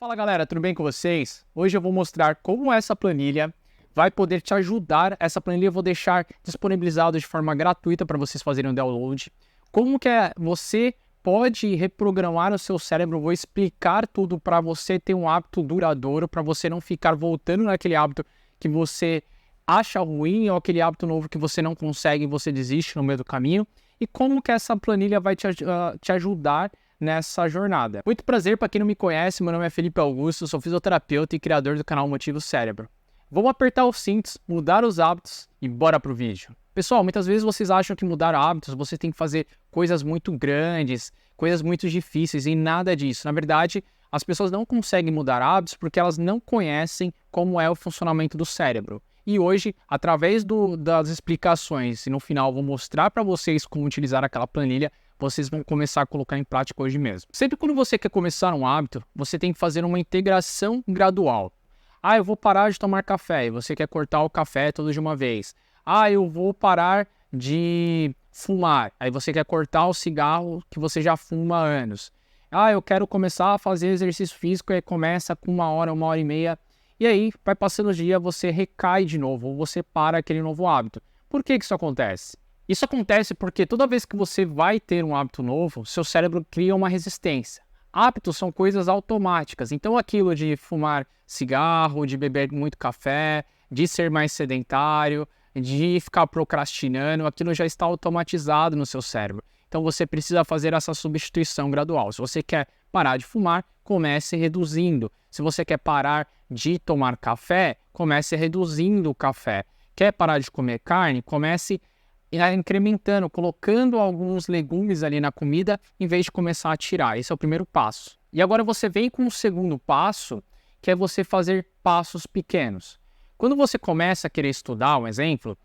Fala galera, tudo bem com vocês? Hoje eu vou mostrar como essa planilha vai poder te ajudar. Essa planilha eu vou deixar disponibilizada de forma gratuita para vocês fazerem o download. Como que você pode reprogramar o seu cérebro, eu vou explicar tudo para você ter um hábito duradouro, para você não ficar voltando naquele hábito que você acha ruim ou aquele hábito novo que você não consegue e você desiste no meio do caminho. E como que essa planilha vai te ajudar nessa jornada. Muito prazer, para quem não me conhece, meu nome é Felipe Augusto, sou fisioterapeuta e criador do canal Motiva o Cérebro. Vamos apertar os cintos, mudar os hábitos e bora pro vídeo. Pessoal, muitas vezes vocês acham que mudar hábitos, você tem que fazer coisas muito grandes, coisas muito difíceis e nada disso. Na verdade, as pessoas não conseguem mudar hábitos porque elas não conhecem como é o funcionamento do cérebro. E hoje, através das explicações, e no final vou mostrar para vocês como utilizar aquela planilha, vocês vão começar a colocar em prática hoje mesmo. Sempre quando você quer começar um hábito, você tem que fazer uma integração gradual. Ah, eu vou parar de tomar café, e você quer cortar o café todo de uma vez. Ah, eu vou parar de fumar, aí você quer cortar o cigarro que você já fuma há anos. Ah, eu quero começar a fazer exercício físico, e começa com 1 hora e meia, e aí vai passando o dia, você recai de novo, ou você para aquele novo hábito. Por que isso acontece? Isso acontece porque toda vez que você vai ter um hábito novo, seu cérebro cria uma resistência. Hábitos são coisas automáticas, então aquilo de fumar cigarro, de beber muito café, de ser mais sedentário, de ficar procrastinando, aquilo já está automatizado no seu cérebro. Então você precisa fazer essa substituição gradual. Se você quer parar de fumar, comece reduzindo. Se você quer parar de tomar café, comece reduzindo o café. Quer parar de comer carne, comece incrementando, colocando alguns legumes ali na comida, em vez de começar a tirar. Esse é o primeiro passo. E agora você vem com o segundo passo, que é você fazer passos pequenos. Quando você começa a querer estudar, um exemplo,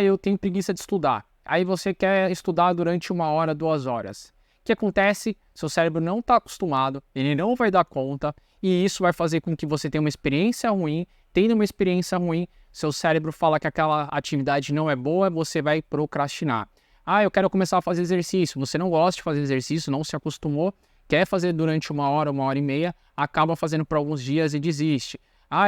eu tenho preguiça de estudar. Aí você quer estudar durante 1 hora, 2 horas. O que acontece? Seu cérebro não está acostumado, ele não vai dar conta, e isso vai fazer com que você tenha uma experiência ruim. Tendo uma experiência ruim, seu cérebro fala que aquela atividade não é boa, você vai procrastinar. Eu quero começar a fazer exercício. Você não gosta de fazer exercício, não se acostumou, quer fazer durante 1 hora, 1 hora e meia, acaba fazendo por alguns dias e desiste.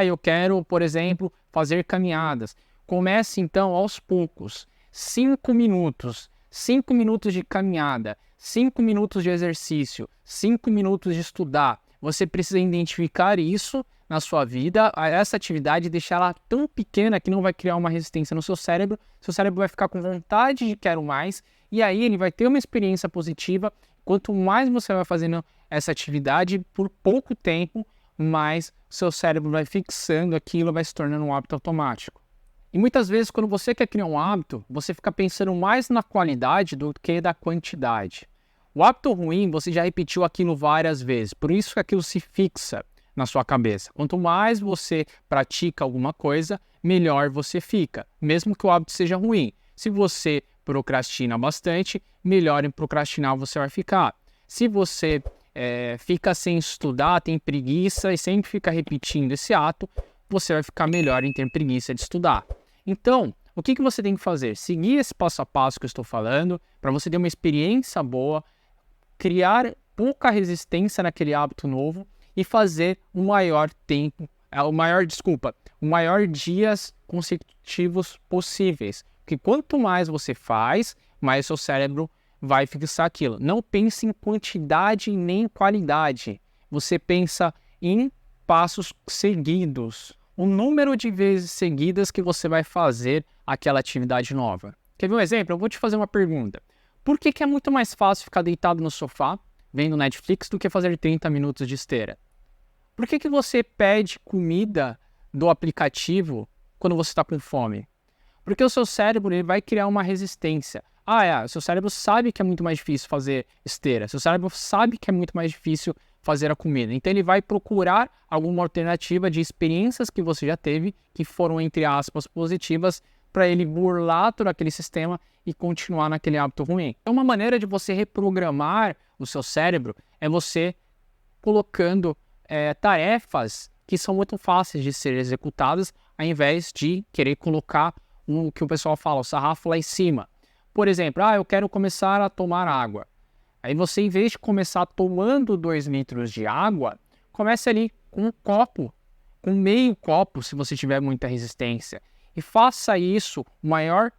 Eu quero, por exemplo, fazer caminhadas. Comece então aos poucos. 5 minutos. 5 minutos de caminhada, 5 minutos de exercício, 5 minutos de estudar. Você precisa identificar isso na sua vida, essa atividade, deixar ela tão pequena que não vai criar uma resistência no seu cérebro vai ficar com vontade de quero mais, e aí ele vai ter uma experiência positiva. Quanto mais você vai fazendo essa atividade por pouco tempo, mais seu cérebro vai fixando aquilo, vai se tornando um hábito automático. E muitas vezes, quando você quer criar um hábito, você fica pensando mais na qualidade do que na quantidade. O hábito ruim, você já repetiu aquilo várias vezes, por isso que aquilo se fixa na sua cabeça. Quanto mais você pratica alguma coisa, melhor você fica, mesmo que o hábito seja ruim. Se você procrastina bastante, melhor em procrastinar você vai ficar. Se você fica sem estudar, tem preguiça e sempre fica repetindo esse ato, você vai ficar melhor em ter preguiça de estudar. Então, o que você tem que fazer? Seguir esse passo a passo que eu estou falando, para você ter uma experiência boa, criar pouca resistência naquele hábito novo e fazer o maior dias consecutivos possíveis. Porque quanto mais você faz, mais seu cérebro vai fixar aquilo. Não pense em quantidade nem em qualidade. Você pensa em passos seguidos. O número de vezes seguidas que você vai fazer aquela atividade nova. Quer ver um exemplo? Eu vou te fazer uma pergunta. Por que é muito mais fácil ficar deitado no sofá, vendo Netflix, do que fazer 30 minutos de esteira? Por que você pede comida do aplicativo quando você está com fome? Porque o seu cérebro ele vai criar uma resistência. O seu cérebro sabe que é muito mais difícil fazer esteira. Seu cérebro sabe que é muito mais difícil fazer a comida. Então ele vai procurar alguma alternativa de experiências que você já teve, que foram, entre aspas, positivas, para ele burlar todo aquele sistema e continuar naquele hábito ruim. Então uma maneira de você reprogramar o seu cérebro é você colocando tarefas que são muito fáceis de ser executadas, ao invés de querer colocar o que o pessoal fala, o sarrafo lá em cima. Por exemplo, eu quero começar a tomar água. Aí você, em vez de começar tomando 2 litros de água, comece ali com um copo, com meio copo, se você tiver muita resistência. E faça isso o maior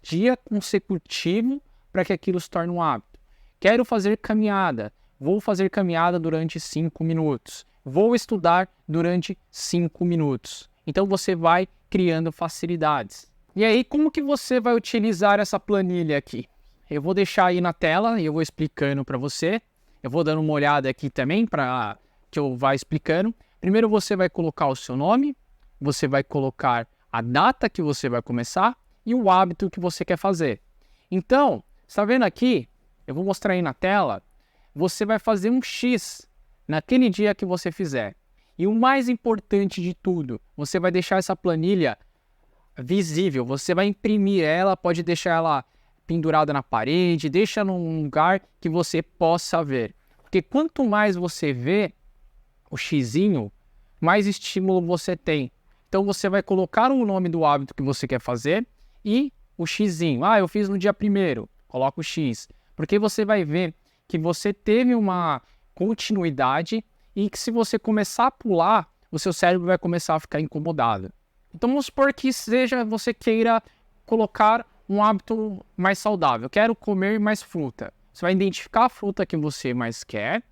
dia consecutivo para que aquilo se torne um hábito. Quero fazer caminhada. Vou fazer caminhada durante 5 minutos. Vou estudar durante 5 minutos. Então você vai criando facilidades. E aí, como que você vai utilizar essa planilha aqui? Eu vou deixar aí na tela e eu vou explicando para você. Eu vou dando uma olhada aqui também para que eu vá explicando. Primeiro você vai colocar o seu nome, você vai colocar a data que você vai começar e o hábito que você quer fazer. Então, está vendo aqui? Eu vou mostrar aí na tela. Você vai fazer um X naquele dia que você fizer. E o mais importante de tudo, você vai deixar essa planilha visível. Você vai imprimir ela, pode deixar ela pendurada na parede, deixa num lugar que você possa ver. Porque quanto mais você vê o xizinho, mais estímulo você tem. Então você vai colocar o nome do hábito que você quer fazer e o xizinho. Ah, eu fiz no dia 1º, coloca o X. Porque você vai ver que você teve uma continuidade e que se você começar a pular, o seu cérebro vai começar a ficar incomodado. Então vamos supor que seja você queira colocar um hábito mais saudável. Quero comer mais fruta. Você vai identificar a fruta que você mais quer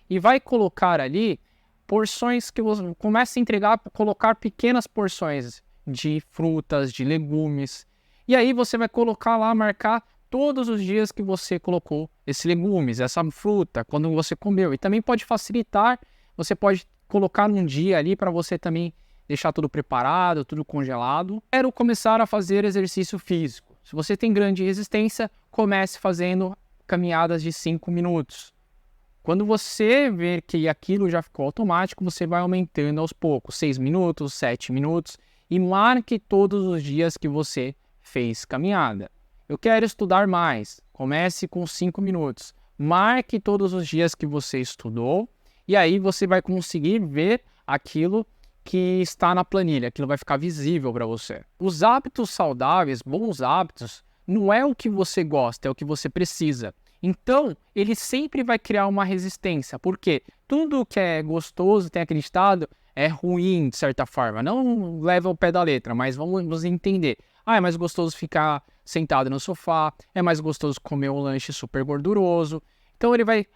e vai colocar ali porções que você começa a entregar, colocar pequenas porções de frutas, de legumes. E aí você vai colocar lá, marcar todos os dias que você colocou esses legumes, essa fruta, quando você comeu. E também pode facilitar, você pode colocar um dia ali para você também deixar tudo preparado, tudo congelado. Quero começar a fazer exercício físico. Se você tem grande resistência, comece fazendo caminhadas de 5 minutos. Quando você ver que aquilo já ficou automático, você vai aumentando aos poucos, 6 minutos, 7 minutos, e marque todos os dias que você fez caminhada. Eu quero estudar mais. Comece com 5 minutos. Marque todos os dias que você estudou e aí você vai conseguir ver aquilo que está na planilha. Aquilo vai ficar visível para você. Os hábitos saudáveis, bons hábitos, não é o que você gosta, é o que você precisa. Então, ele sempre vai criar uma resistência. Porque tudo que é gostoso, tem acreditado, é ruim de certa forma. Não leva ao pé da letra, mas vamos entender. Ah, é mais gostoso ficar sentado no sofá, é mais gostoso comer um lanche super gorduroso. Então ele vai,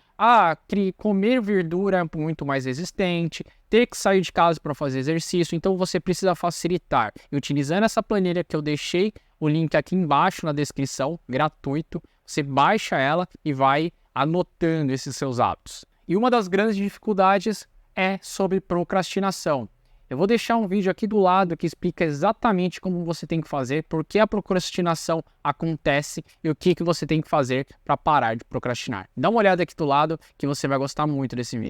comer verdura é muito mais resistente, ter que sair de casa para fazer exercício, então você precisa facilitar. E utilizando essa planilha que eu deixei o link aqui embaixo na descrição, gratuito, você baixa ela e vai anotando esses seus hábitos. E uma das grandes dificuldades é sobre procrastinação. Eu vou deixar um vídeo aqui do lado que explica exatamente como você tem que fazer, por que a procrastinação acontece e o que você tem que fazer para parar de procrastinar. Dá uma olhada aqui do lado que você vai gostar muito desse vídeo.